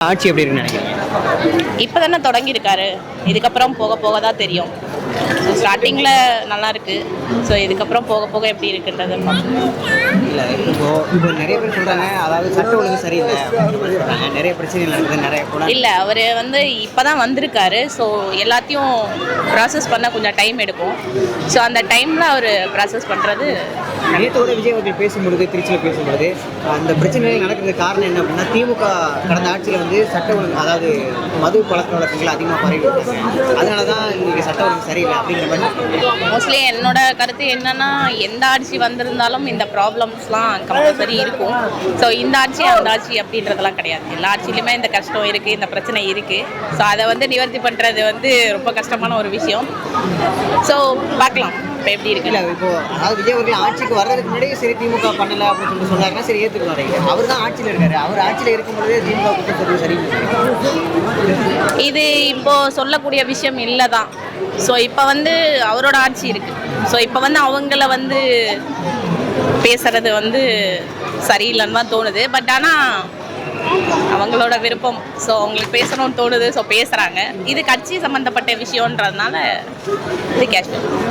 ஆட்சி எப்படி இருக்குன்னு நினைக்கிறீங்க? இப்போ தானே தொடங்கியிருக்காரு. இதுக்கப்புறம் போக போக தான் தெரியும். ஸோ ஸ்டார்டிங்கில் நல்லா இருக்கு. ஸோ இதுக்கப்புறம் போக போக எப்படி இருக்குன்றதை பார்க்கணும். இல்லை இப்போ நிறைய பேர் சொல்கிறாங்க, அதாவது சட்ட ஒழுங்கு சரியில்லை அப்படின்ற மாதிரி சொல்கிறாங்க. நிறைய பிரச்சனைகள் இருக்குது, நிறைய கூட இல்லை, அவர் இப்போ தான் வந்திருக்காரு. ஸோ எல்லாத்தையும் ப்ராசஸ் பண்ண கொஞ்சம் டைம் எடுக்கும். ஸோ அந்த டைமில் அவர் ப்ராசஸ் பண்ணுறது. நேற்றோட விஜய் அவர்கள் பேசும்பொழுது, திருச்சியில் பேசும்பொழுது அந்த பிரச்சனைகள் நடக்கிறதுக்கு காரணம் என்ன அப்படின்னா, திமுக கடந்த ஆட்சியில் வந்து சட்ட ஒழுங்கு, அதாவது மது பழக்க வழக்கங்கள் அதிகமாக பரவி விட்டாங்க. அதனால தான் இன்றைக்கி சட்ட ஒழுங்கு சரியில்லை அப்படிங்கிற மாதிரி. மோஸ்ட்லி என்னோட கருத்து என்னன்னா, எந்த ஆட்சி வந்திருந்தாலும் இந்த ப்ராப்ளம்ஸ்லாம் கம்பல்சரி இருக்கும். ஸோ இந்த ஆட்சி அந்த ஆட்சி அப்படின்றதெல்லாம் கிடையாது. எல்லா ஆட்சியிலுமே இந்த கஷ்டம் இருக்குது, இந்த பிரச்சனை இருக்குது. ஸோ அதை நிவர்த்தி பண்ணுறது ரொம்ப கஷ்டமான ஒரு விஷயம். ஸோ பார்க்கலாம் இப்போ எப்படி இருக்கு. இல்லை இப்போ அதாவது விஜய் அவர்கள் ஆட்சிக்கு வர்றதுக்கு முன்னாடியே சரி திமுக பண்ணலை அப்படின்னு சொல்லி சொன்னாருன்னா சரி ஏற்றுக்கணும். அவர் தான் ஆட்சியில் இருக்காரு. அவர் ஆட்சியில் இருக்கும்பொழுதே திமுக குற்றம் சொல்றது சரி. இது இப்போ சொல்லக்கூடிய விஷயம் இல்லை தான். ஸோ இப்போ அவரோட ஆட்சி இருக்குது. ஸோ இப்போ அவங்கள பேசுறது சரியில்லைன்னு தான் தோணுது. பட் ஆனால் அவங்களோட விருப்பம். ஸோ அவங்களுக்கு பேசணும்னு தோணுது. ஸோ பேசுகிறாங்க. இது கட்சி சம்மந்தப்பட்ட விஷயன்றதுனால இது கேஷுவல்.